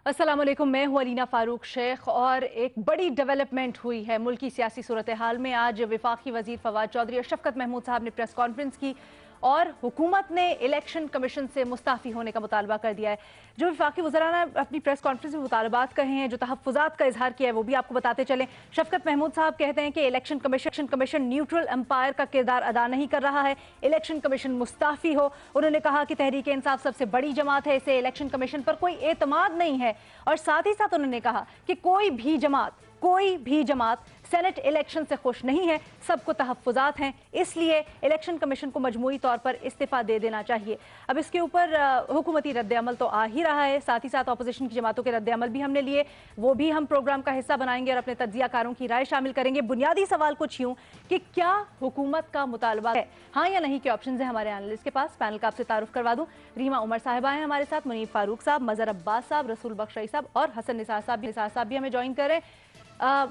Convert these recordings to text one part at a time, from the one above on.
अस्सलाम वालेकुम, मैं हूं अलीना फारूक शेख और एक बड़ी डेवलपमेंट हुई है मुल्की सियासी सूरत हाल में। आज वफाकी वजीर फवाद चौधरी और शफकत महमूद साहब ने प्रेस कॉन्फ्रेंस की और हुकूमत ने इलेक्शन कमीशन से मुस्ताफ़ी होने का मुतालबा कर दिया है। जो वफाकी वज़रा ने अपनी प्रेस कॉन्फ्रेंस में मुतालबात कहे हैं, जो तहफ़्फ़ुज़ात का इजहार किया है, वो भी आपको बताते चलें। शफकत महमूद साहब कहते हैं कि इलेक्शन कमीशन न्यूट्रल एम्पायर का किरदार अदा नहीं कर रहा है, इलेक्शन कमीशन मुस्ताफ़ी हो। उन्होंने कहा कि तहरीक इंसाफ सबसे बड़ी जमात है, इसे इलेक्शन कमीशन पर कोई एतमाद नहीं है। और साथ ही साथ उन्होंने कहा कि कोई भी जमात सेनेट इलेक्शन से खुश नहीं है, सबको तहफ़्फ़ुज़ात हैं, इसलिए इलेक्शन कमीशन को मजमूई तौर पर इस्तीफ़ा दे देना चाहिए। अब इसके ऊपर हुकूमती रद्द-ए-अमल तो आ ही रहा है, साथ ही साथ अपोजिशन की जमातों के रद्द-ए-अमल भी हमने लिए, वो भी हम प्रोग्राम का हिस्सा बनाएंगे और अपने तज्ज़ियाकारों की राय शामिल करेंगे। बुनियादी सवाल कुछ यूँ कि क्या हुकूमत का मुतालबा है हाँ या नहीं के ऑप्शन है हमारे एनालिस्ट के पास। पैनल का आपसे तारुफ करवा दूँ, रीमा उमर साहिबा हैं हमारे साथ, मुनीब फारूक साहब, मज़हर अब्बास साहब, रसूल बख्श रईस साहब और हसन निसार साहब भी हमें ज्वाइन कर रहे हैं।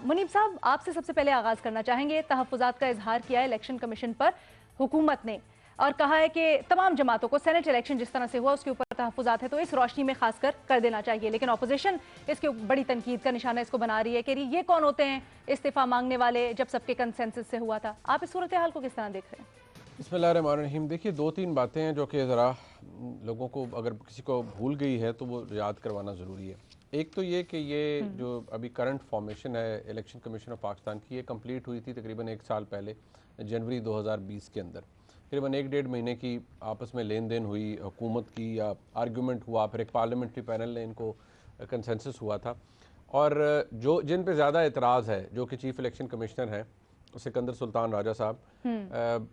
मुनीब साहब, आपसे सबसे पहले आगाज करना चाहेंगे। तहफ़्फ़ुज़ात का इजहार किया है इलेक्शन कमीशन पर हुकूमत ने और कहा है कि तमाम जमातों को सेनेट इलेक्शन जिस तरह से हुआ उसके ऊपर तहफ़्फ़ुज़ात है, तो इस रोशनी में खासकर कर देना चाहिए। लेकिन अपोजिशन इसके बड़ी तनकीद का निशाना इसको बना रही है कि ये कौन होते हैं इस्तीफ़ा मांगने वाले, जब सबके कंसेंसस से हुआ था। आप इस सूरत हाल को किस तरह देख रहे हैं? बिस्मिल्लाहिर्रहमानिर्रहीम। देखिए, दो तीन बातें हैं जो कि ज़रा लोगों को, अगर किसी को भूल गई है तो वो याद करवाना ज़रूरी है। एक तो ये कि ये जो अभी करंट फॉर्मेशन है इलेक्शन कमीशन ऑफ पाकिस्तान की, ये कंप्लीट हुई थी तकरीबन 1 साल पहले, जनवरी 2020 के अंदर। तकरीबन 1 डेढ़ महीने की आपस में लेन देन हुई हुकूमत की, या आर्गूमेंट हुआ, फिर एक पार्लियामेंट्री पैनल ने इनको कंसेंसस हुआ था। और जो जिन पे ज़्यादा एतराज़ है, जो कि चीफ़ इलेक्शन कमिश्नर हैं सिकंदर सुल्तान राजा साहब,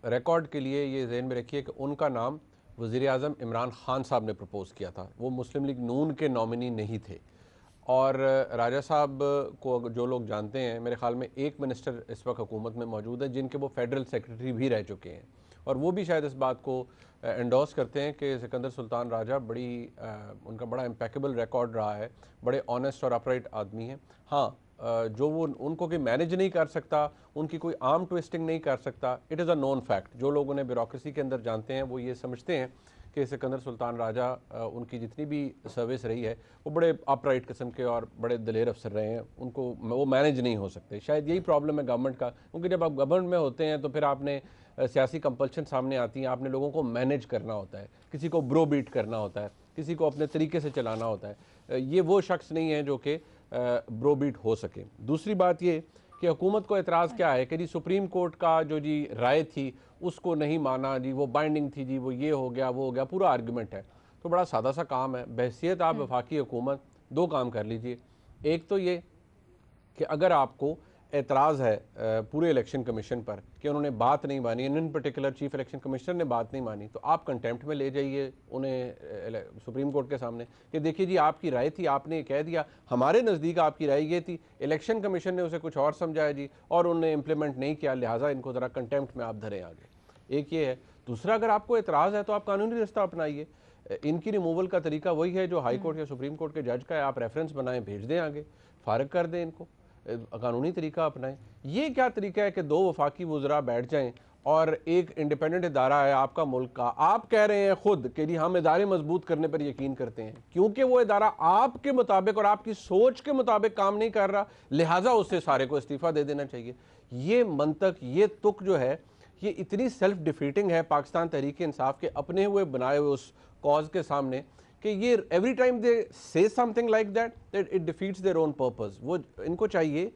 रिकॉर्ड के लिए ये ज़हन में रखिए कि उनका नाम वज़ीर आज़म इमरान खान साहब ने प्रपोज़ किया था, वो मुस्लिम लीग नून के नॉमिनी नहीं थे। और राजा साहब को जो लोग जानते हैं, मेरे ख्याल में एक मिनिस्टर इस वक्त हुकूमत में मौजूद है जिनके वो फेडरल सेक्रेटरी भी रह चुके हैं, और वो भी शायद इस बात को एंडोर्स करते हैं कि सिकंदर सुल्तान राजा उनका बड़ा इम्पेकेबल रिकॉर्ड रहा है, बड़े ऑनेस्ट और अपराइट आदमी हैं। हाँ, जो वो उनको कोई मैनेज नहीं कर सकता, उनकी कोई आर्म ट्विस्टिंग नहीं कर सकता, it is a known fact. जो लोग उन्हें ब्यूरोक्रेसी के अंदर जानते हैं वो ये समझते हैं कि सिकंदर सुल्तान राजा, उनकी जितनी भी सर्विस रही है वो बड़े अपराइट किस्म के और बड़े दलेर अफसर रहे हैं, उनको वो मैनेज नहीं हो सकते। शायद यही प्रॉब्लम है गवर्नमेंट का, क्योंकि जब आप गवर्नमेंट में होते हैं तो फिर आपने सियासी कंपल्शन सामने आती हैं, आपने लोगों को मैनेज करना होता है, किसी को ब्रो बीट करना होता है, किसी को अपने तरीके से चलाना होता है। ये वो शख्स नहीं है जो कि ब्रो बीट हो सके। दूसरी बात ये कि हुकूमत को एतराज़ क्या है कि जी सुप्रीम कोर्ट का जो जी राय थी उसको नहीं माना जी, वो बाइंडिंग थी जी, वो ये हो गया वो हो गया, पूरा आर्गूमेंट है। तो बड़ा सादा सा काम है। बहसीत आप वफाकी हुकूमत दो काम कर लीजिए। एक तो ये कि अगर आपको एतराज़ है पूरे इलेक्शन कमीशन पर कि उन्होंने बात नहीं मानी, इन पर्टिकुलर चीफ इलेक्शन कमिश्नर ने बात नहीं मानी, तो आप कंटेम्प्ट में ले जाइए उन्हें सुप्रीम कोर्ट के सामने कि देखिए जी, आपकी राय थी, आपने कह दिया, हमारे नज़दीक आपकी राय ये थी, इलेक्शन कमीशन ने उसे कुछ और समझाया जी और उन्होंने इम्प्लीमेंट नहीं किया, लिहाजा इनको ज़रा कंटेम्प्ट में आप धरें आगे। एक ये है। दूसरा, अगर आपको एतराज़ है तो आप कानूनी रास्ता अपनाइए। इनकी रिमूवल का तरीका वही है जो हाई कोर्ट या सुप्रीम कोर्ट के जज का है, आप रेफरेंस बनाएं, भेज दें आगे, फारग कर दें इनको, कानूनी तरीका अपनाएं। ये क्या तरीका है कि दो वफाकी वज़रा बैठ जाएं और एक इंडिपेंडेंट इदारा है आपका मुल्क का, आप कह रहे हैं खुद कि जी हम इदारे मजबूत करने पर यकीन करते हैं, क्योंकि वो इदारा आपके मुताबिक और आपकी सोच के मुताबिक काम नहीं कर रहा, लिहाजा उससे सारे को इस्तीफ़ा दे देना चाहिए। ये मंतक, ये तुक जो है, ये इतनी सेल्फ डिफीटिंग है पाकिस्तान तहरीक इंसाफ के अपने हुए बनाए हुए उस कॉज के सामने कि ये एवरी टाइम दे से something like that it defeats their own purpose. वो इनको चाहिए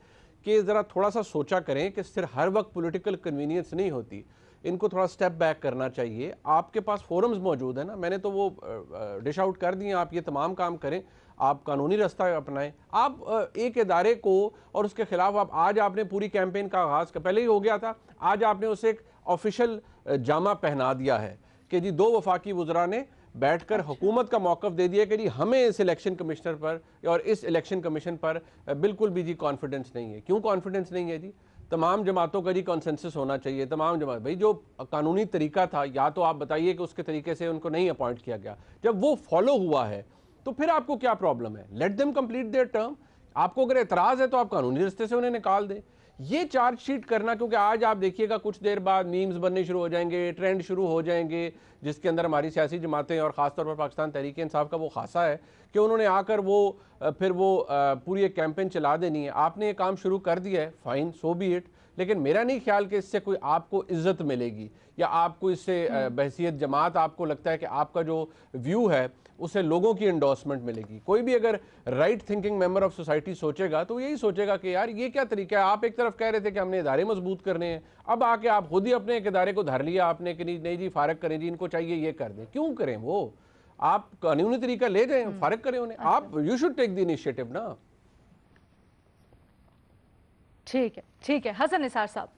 कि ज़रा थोड़ा सा सोचा करें कि सिर्फ हर वक्त पॉलिटिकल कन्वीनियंस नहीं होती, इनको थोड़ा स्टेप बैक करना चाहिए। आपके पास फोरम्स मौजूद है ना, मैंने तो वो डिश आउट कर दिए, आप ये तमाम काम करें, आप कानूनी रास्ता अपनाएं। आप एक इदारे को और उसके खिलाफ आज आपने पूरी कैंपेन का आगाज़ पहले ही हो गया था, आज आपने उसे एक ऑफिशियल जामा पहना दिया है कि जी दो वफाकी वज़रा ने बैठकर हुकूमत का मौक़िफ़ दे दिया कि जी हमें इस इलेक्शन कमिश्नर पर और इस इलेक्शन कमीशन पर बिल्कुल भी जी कॉन्फिडेंस नहीं है। क्यों कॉन्फिडेंस नहीं है जी? तमाम जमातों का जी कंसेंसस होना चाहिए, तमाम जमात, भाई जो कानूनी तरीका था, या तो आप बताइए कि उसके तरीके से उनको नहीं अपॉइंट किया गया, जब वो फॉलो हुआ है तो फिर आपको क्या प्रॉब्लम है? Let them complete their term. आपको अगर एतराज़ है तो आप कानूनी रास्ते से उन्हें निकाल दें। ये चार्जशीट करना, क्योंकि आज आप देखिएगा कुछ देर बाद मीम्स बनने शुरू हो जाएंगे, ट्रेंड शुरू हो जाएंगे, जिसके अंदर हमारी सियासी जमातें और ख़ासतौर पर पाकिस्तान तहरीक इंसाफ का वो खासा है कि उन्होंने आकर फिर वो पूरी एक कैंपेन चला देनी है। आपने ये काम शुरू कर दिया है, फाइन, सो बी इट, लेकिन मेरा नहीं ख्याल कि इससे कोई आपको इज्जत मिलेगी या आपको इससे बहसीत जमात आपको लगता है कि आपका जो व्यू है उसे लोगों की एंडोर्समेंट मिलेगी। कोई भी अगर right thinking member of society सोचेगा तो यही सोचेगा कि यार ये क्या तरीका है। आप एक तरफ कह रहे थे कि हमने इदारे मजबूत करने हैं, अब आके आप खुद ही अपने एक इदारे को धर लिया आपने कि नहीं जी फारग करें जी, इनको चाहिए ये कर दें। क्यों करें? वो आप कानूनी तरीका ले जाएं, फारग करें उन्हें। आप you should take the initiative ना। ठीक है हसन निसार साहब।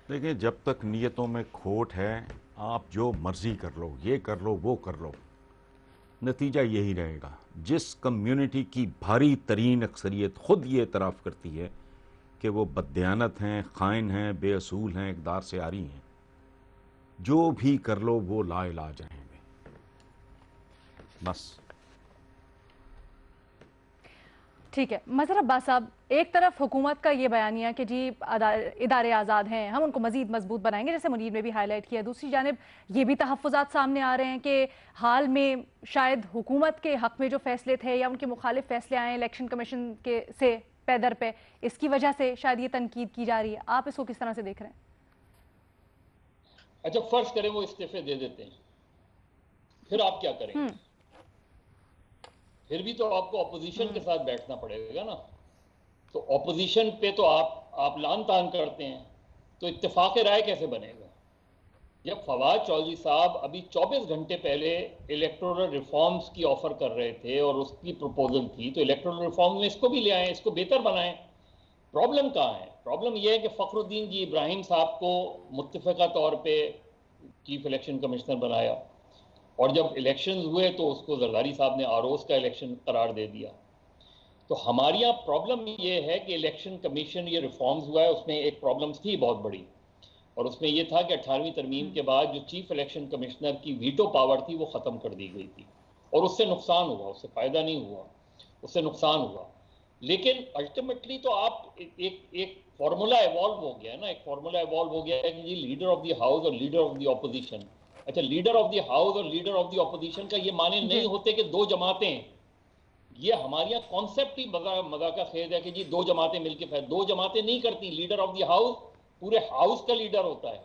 देखिए, जब तक नीयतों में खोट है, आप जो मर्जी कर लो, ये कर लो, वो कर लो, नतीजा यही रहेगा। जिस कम्युनिटी की भारी तरीन अक्सरियत खुद ये इतराफ़ करती है कि वो बददियानत हैं, खाइन हैं, बेअसूल हैं, इक़दार से आरी हैं, जो भी कर लो वो लाइलाज रहेंगे। बस ठीक है मज़हर अब्बास साहब, एक तरफ हुकूमत का ये बयानिया कि जी इदारे आज़ाद हैं, हम उनको मज़ीद मजबूत बनाएंगे, जैसे मुनीर ने भी हाईलाइट किया। दूसरी जानिब ये भी तहफ़्फ़ुज़ात सामने आ रहे हैं कि हाल में शायद हुकूमत के हक़ में जो फैसले थे या उनके मुखालिफ फैसले आए इलेक्शन कमीशन के से पैदर पे, इसकी वजह से शायद ये तनकीद की जा रही है। आप इसको किस तरह से देख रहे हैं? अच्छा, फर्ज करें वो इस्तीफे दे देते हैं, फिर आप क्या करेंगे? फिर भी तो आपको ऑपोजिशन के साथ बैठना पड़ेगा ना। तो ऑपोजिशन पे तो आप लान तान करते हैं, तो इत्तेफाक राय कैसे बनेगा? जब फवाद चौधरी साहब अभी 24 घंटे पहले इलेक्टोरल रिफॉर्म्स की ऑफर कर रहे थे और उसकी प्रपोजल थी, तो इलेक्टोरल रिफॉर्म में इसको भी ले आए, इसको बेहतर बनाएं। प्रॉब्लम कहाँ है? प्रॉब्लम यह है कि फखरुद्दीन जी इब्राहिम साहब को मुत्तफ़िका तौर पे चीफ इलेक्शन कमिश्नर बनाया, और जब इलेक्शंस हुए तो उसको जरदारी साहब ने आरोज का इलेक्शन करार दे दिया। तो हमारे यहाँ प्रॉब्लम ये है कि इलेक्शन कमीशन ये रिफॉर्म्स हुआ है, उसमें एक प्रॉब्लम्स थी बहुत बड़ी, और उसमें ये था कि 18वीं तरमीम के बाद जो चीफ इलेक्शन कमिश्नर की वीटो पावर थी वो ख़त्म कर दी गई थी, और उससे नुकसान हुआ, उससे फ़ायदा नहीं हुआ, उससे नुकसान हुआ। लेकिन अल्टीमेटली तो आप एक फार्मूला इवॉल्व हो गया ना, एक फार्मूला इवॉल्व हो गया है कि जी लीडर ऑफ द हाउस और लीडर ऑफ द ऑपोजिशन। अच्छा, लीडर ऑफ द हाउस और लीडर ऑफ द ऑपोजिशन का ये माने नहीं होते कि दो जमातें, ये हमारे यहाँ कॉन्सेप्ट ही मजाका खेज है कि जी दो जमातें मिलकर, दो जमातें नहीं करती। लीडर ऑफ द हाउस पूरे हाउस का लीडर होता है,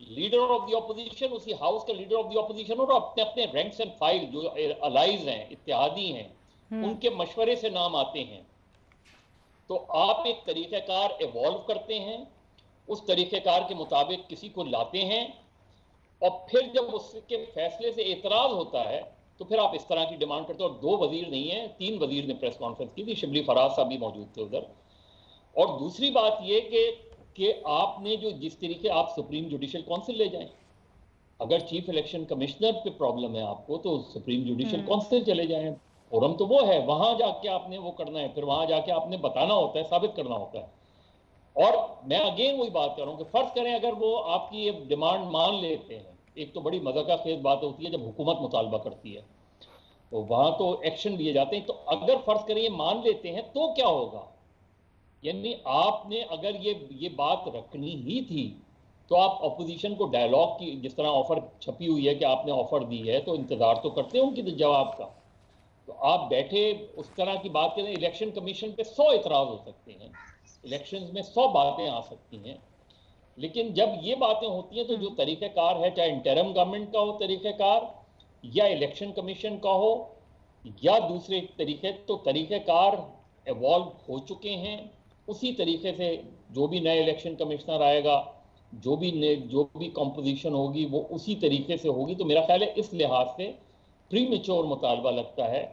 लीडर ऑफ द ऑपोजिशन उसी हाउस का लीडर ऑफ द ऑपोजिशन, और अपने अपने रैंक्स एंड फाइल जो अलाइज हैं, इत्तेहादी हैं, उनके मशवरे से नाम आते हैं। तो आप एक तरीक़ेकार इवॉल्व करते हैं, उस तरीक़ेकार के मुताबिक किसी को लाते हैं, और फिर जब उसके फैसले से एतराज़ होता है तो फिर आप इस तरह की डिमांड करते हो। और 2 वजीर नहीं है, 3 वजीर ने प्रेस कॉन्फ्रेंस की थी, शिबली फराज साहब भी मौजूद थे उधर। और दूसरी बात यह कि आपने जो जिस तरीके आप सुप्रीम जुडिशल काउंसिल ले जाएं, अगर चीफ इलेक्शन कमिश्नर पे प्रॉब्लम है आपको तो सुप्रीम जुडिशल काउंसिल चले जाएं, फोरम तो वो है, वहां जाके आपने वो करना है, फिर वहां जाके आपने बताना होता है, साबित करना होता है। और मैं अगेन वही बात कर रहा हूं कि फर्ज करें अगर वो आपकी ये डिमांड मान लेते हैं, एक तो बड़ी मज़ाक़ खेज बात होती है जब हुकूमत मुतालबा करती है तो वहां तो एक्शन लिए जाते हैं। तो अगर फर्ज करें ये मान लेते हैं तो क्या होगा? यानी आपने अगर ये बात रखनी ही थी तो आप अपोजिशन को डायलॉग की, जिस तरह ऑफर छपी हुई है कि आपने ऑफर दी है तो इंतजार तो करते हो उनकी जवाब का। तो आप बैठे उस तरह की बात करें, इलेक्शन कमीशन पे 100 इतराज हो सकते हैं, इलेक्शंस में 100 बातें आ सकती हैं, लेकिन जब ये बातें होती हैं तो जो तरीक़ेकार है, चाहे इंटरिम गवर्नमेंट का हो तरीक़ेकार या इलेक्शन कमीशन का हो या दूसरे तरीके, तो तरीक़ेकार एवॉल्व हो चुके हैं। उसी तरीके से जो भी नए इलेक्शन कमिश्नर आएगा, जो भी कॉम्पोजिशन होगी वो उसी तरीके से होगी। तो मेरा ख्याल है इस लिहाज से प्रीमेच्योर मुतालबा लगता है,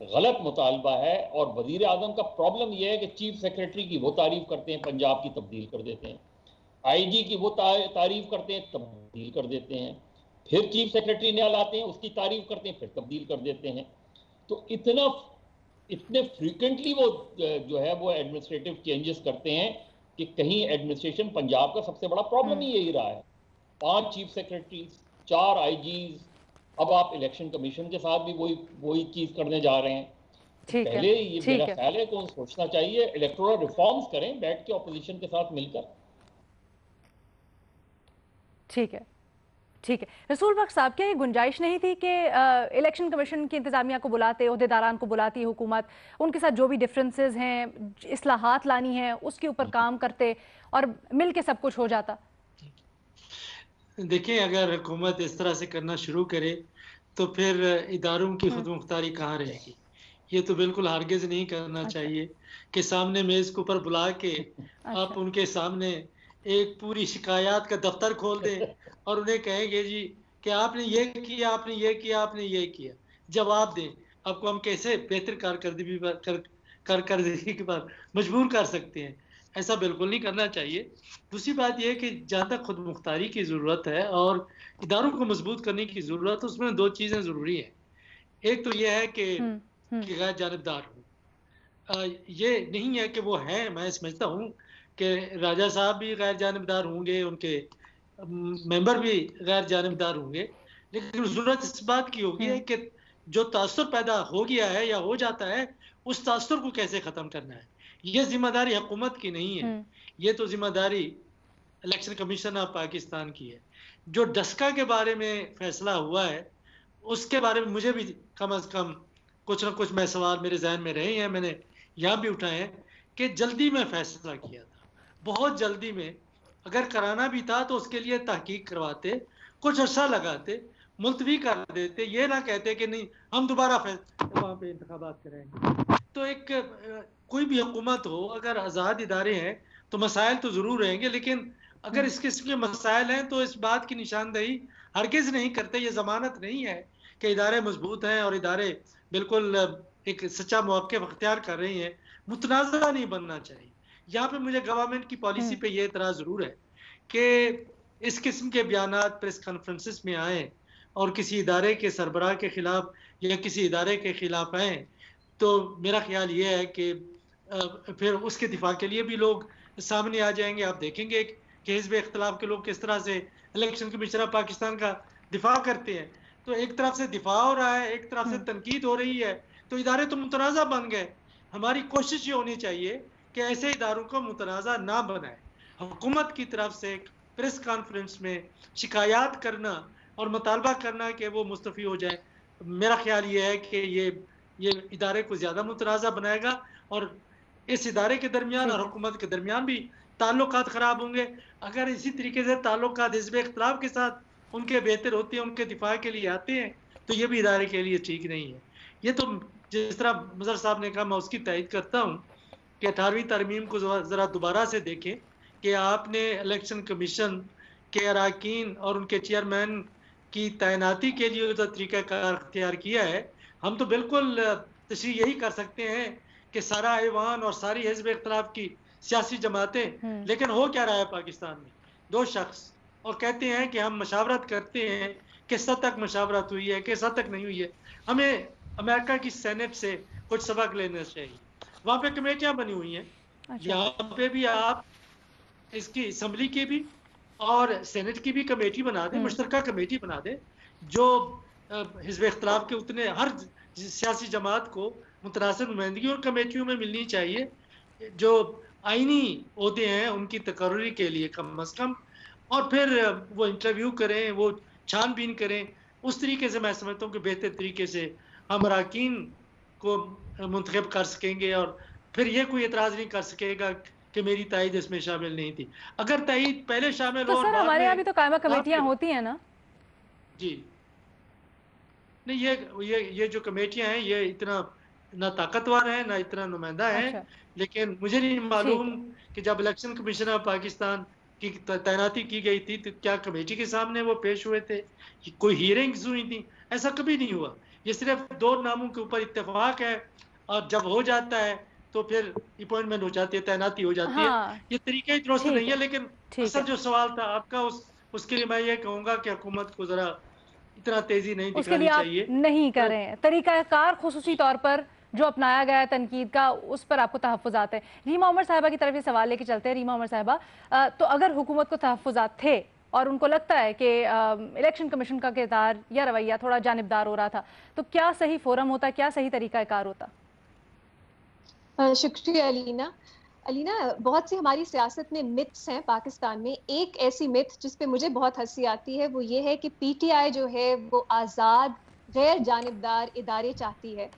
गलत मुतालबा है। और वजीर आजम का प्रॉब्लम यह है कि चीफ सेक्रेटरी की वो तारीफ करते हैं, पंजाब की तब्दील कर देते हैं, आईजी की वो तारीफ करते हैं, तब्दील कर देते हैं, फिर चीफ सेक्रेटरी नया लाते हैं, उसकी तारीफ करते हैं, फिर तब्दील कर देते हैं। तो इतने फ्रीक्वेंटली वो जो है वो एडमिनिस्ट्रेटिव चेंजेस करते हैं कि कहीं एडमिनिस्ट्रेशन, पंजाब का सबसे बड़ा प्रॉब्लम ही यही रहा है। 5 चीफ सेक्रेटरीज, 4 आईजीज, अब आप इलेक्शन कमीशन के साथ भी वही चीज़ करने जा रहे हैं। ठीक है, पहले ये ठीक मेरा है, ख्याल है कि सोचना चाहिए, इलेक्टोरल रिफॉर्म्स करें बैठ के ऑपोजिशन के साथ मिलकर। ठीक है, ठीक है। रसूल बख्श साहब, क्या ये गुंजाइश नहीं थी कि इलेक्शन कमीशन की इंतजामिया को बुलाते, ओहदेदारान को बुलाती हुकूमत, उनके साथ जो भी डिफरेंसेस हैं, इस्लाहात लानी है, उसके ऊपर काम करते और मिल के सब कुछ हो जाता? देखिए, अगर हुकूमत इस तरह से करना शुरू करे तो फिर इदारों की खुद मुख्तारी कहाँ रहेगी। ये तो बिल्कुल हरगिज नहीं करना अच्छा, चाहिए कि सामने मेज़ के ऊपर बुला के आप अच्छा, उनके सामने एक पूरी शिकायत का दफ्तर खोल दें और उन्हें कहेंगे जी कि आपने ये किया, आपने ये किया, आपने ये किया, जवाब दें। आपको हम कैसे बेहतर कारकर्दगी पर मजबूर कर सकते हैं। ऐसा बिल्कुल नहीं करना चाहिए। दूसरी बात यह है कि जहाँ तक खुद मुख्तारी की ज़रूरत है और इदारों को मजबूत करने की ज़रूरत है, उसमें दो चीज़ें ज़रूरी हैं। एक तो यह है कि गैर जानबदार हो। ये नहीं है कि वो हैं, मैं समझता हूँ कि राजा साहब भी गैर जानबदार होंगे, उनके मेंबर भी गैर जानबदार होंगे, लेकिन ज़रूरत इस बात की होगी है कि जो तासुर पैदा हो गया है या हो जाता है, उस तासुर को कैसे ख़त्म करना है। ये जिम्मेदारी हुकूमत की नहीं है, ये तो जिम्मेदारी इलेक्शन कमीशन ऑफ पाकिस्तान की है। जो डस्का के बारे में फैसला हुआ है, उसके बारे में मुझे भी कम से कम कुछ ना कुछ मैं सवाल मेरे जहन में रहे हैं, मैंने यहाँ भी उठाए हैं कि जल्दी में फैसला किया था, बहुत जल्दी में। अगर कराना भी था तो उसके लिए तहकीक करवाते, कुछ अर्सा लगाते, मुलतवी कर देते, ये ना कहते कि नहीं हम दोबारा वहाँ पे इंतखाबात करेंगे। तो एक कोई भी हुकूमत हो, अगर आज़ाद इदारे हैं तो मसाइल तो ज़रूर रहेंगे, लेकिन अगर इस किस्म के मसाइल हैं तो इस बात की निशानदही हरगिज़ नहीं करते। ये ज़मानत नहीं है कि इदारे मजबूत हैं और इदारे बिल्कुल एक सच्चा मौक़िफ़ अख्तियार कर रही हैं। मुतनाज़ा नहीं बनना चाहिए। यहाँ पे मुझे गवर्नमेंट की पॉलिसी पे ये एतराज़ ज़रूर है कि इस किस्म के बयानात प्रेस कॉन्फ्रेंसेस में आए और किसी इदारे के सरबराह के खिलाफ या किसी इदारे के खिलाफ आए, तो मेरा ख्याल ये है कि फिर उसके दिफा के लिए भी लोग सामने आ जाएंगे। आप देखेंगे कि हिज़्ब इख्तिलाफ के लोग किस तरह से इलेक्शन कमीशन ऑफ पाकिस्तान का दिफा करते हैं। तो एक तरफ से दिफा हो रहा है, एक तरफ से तनकीद हो रही है, तो इदारे तो मुतनाज़ा बन गए। हमारी कोशिश ये होनी चाहिए कि ऐसे इदारों को मुतनाज़ा ना बनाए। हुकूमत की तरफ से एक प्रेस कॉन्फ्रेंस में शिकायत करना और मुतालबा करना कि वो मुस्तफ़ी हो जाए, मेरा ख्याल ये है कि ये इदारे को ज़्यादा मुतनाज़ा बनाएगा और इस इदारे के दरमियान और हुकूमत के दरमियान भी ताल्लुकात ख़राब होंगे। अगर इसी तरीके से ताल्लुकात हिज़्ब इख्तिलाफ के साथ उनके बेहतर होते हैं, उनके दिफा के लिए आते हैं, तो ये भी इदारे के लिए ठीक नहीं है। ये तो जिस तरह मज़हर साहब ने कहा, मैं उसकी तायद करता हूँ कि 18वीं तरमीम को ज़रा दोबारा से देखें कि आपने इलेक्शन कमीशन के अरकान और उनके चेयरमैन की तैनाती के लिए जो तरीक़ाकार अख्तियार किया है। हम तो बिल्कुल तशरीह यही कर सकते हैं कि सारा ऐवान और सारी हिज़्ब इख्तिलाफ की सियासी जमातें, लेकिन हो क्या रहा है पाकिस्तान में, दो शख्स और कहते हैं कि हम मशावरत करते हैं, किस हद तक मशावरत हुई है, किस हद तक नहीं हुई है। हमें अमेरिका की सेनेट से कुछ सबक लेना चाहिए। वहाँ पे कमेटियाँ बनी हुई हैं। अच्छा। यहाँ पे भी आप इसकी असम्बली की भी और सेनेट की भी कमेटी बना दें, मुश्तरका कमेटी बना दें, जो हिज़्ब इख्तिलाफ के उतने हर सियासी जमात को मुतनासिब नुमाइंदगी और कमेटियों में मिलनी चाहिए, जो आइनी ओहदे हैं उनकी तकर्री के लिए कम अज़ कम, और फिर वो इंटरव्यू करें, वो छानबीन करें। उस तरीके से मैं समझता हूँ कि बेहतर तरीके से हम अरकान को मुंतखब कर सकेंगे और फिर ये कोई एतराज़ नहीं कर सकेगा कि मेरी तायद इसमें शामिल नहीं थी। अगर तायद पहले शामिल हो तो और सर बाद हमारे में यहाँ भी तो कायमा कमेटियाँ होती हैं ना? जी नहीं, ये जो कमेटियां हैं ये इतना ना ताकतवर है ना इतना नुमाइंदा है। अच्छा। लेकिन मुझे नहीं मालूम कि जब इलेक्शन कमीशन ऑफ पाकिस्तान की तैनाती की गई थी तो क्या कमेटी के सामने वो पेश हुए थे, कोई हियरिंग्स हुई थी? ऐसा कभी नहीं हुआ। ये सिर्फ दो नामों के ऊपर इत्तेफाक है और जब हो जाता है तो फिर अपॉइंटमेंट हो जाती है, तैनाती हो जाती है। ये तरीका ही दुरुस्त नहीं है। लेकिन असल जो सवाल था आपका उसके लिए मैं ये कहूँगा कि हुकूमत को ज़रा इतना तेजी नहीं उसके लिए दिखानी आप चाहिए। नहीं कर रहे हैं तरीकाकार, खुसूसी तौर पर जो अपनाया गया है तनकीद का, उस पर आपको तहफ़्फ़ुज़ात है। रीमा उमर साहिबा की तरफ ये सवाल लेके चलते हैं। रीमा उमर साहिबा, तो अगर हुकूमत को तहफ़्फ़ुज़ात थे और उनको लगता है कि इलेक्शन कमीशन का किरदार या रवैया थोड़ा जानिबदार हो रहा था, तो क्या सही फोरम होता, क्या सही तरीकाकार होता? शुक्रिया अलीना। अलीना, बहुत सी हमारी सियासत में मिथ्स हैं पाकिस्तान में। एक ऐसी मिथ जिस पे मुझे बहुत हंसी आती है वो ये है कि पीटीआई जो है वो आज़ाद गैर जानिबदार इदारे चाहती है,